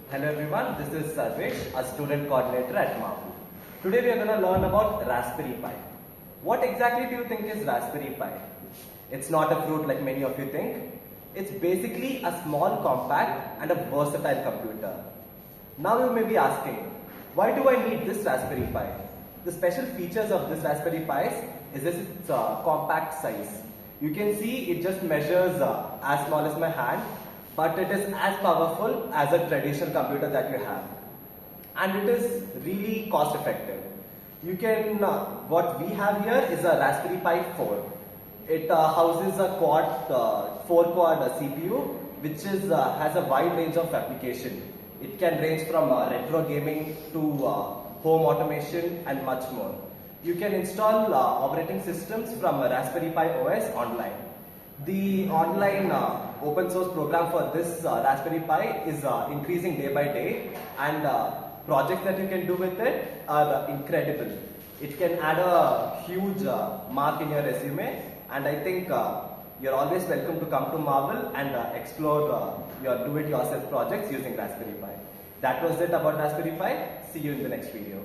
Hello everyone, this is Sarvesh, a student coordinator at Mapu. Today we are going to learn about Raspberry Pi. What exactly do you think is Raspberry Pi? It's not a fruit like many of you think. It's basically a small, compact and a versatile computer. Now you may be asking, why do I need this Raspberry Pi? The special features of this Raspberry Pi is its compact size. You can see it just measures as small as my hand, but it is as powerful as a traditional computer that you have. And it is really cost effective. You can, what we have here is a Raspberry Pi 4. It houses a 4-quad CPU, which has a wide range of application. It can range from retro gaming to home automation and much more. You can install operating systems from Raspberry Pi OS online. The online open source program for this Raspberry Pi is increasing day by day, and projects that you can do with it are incredible. It can add a huge mark in your resume, and I think you're always welcome to come to Marvel and explore your do-it-yourself projects using Raspberry Pi. That was it about Raspberry Pi. See you in the next video.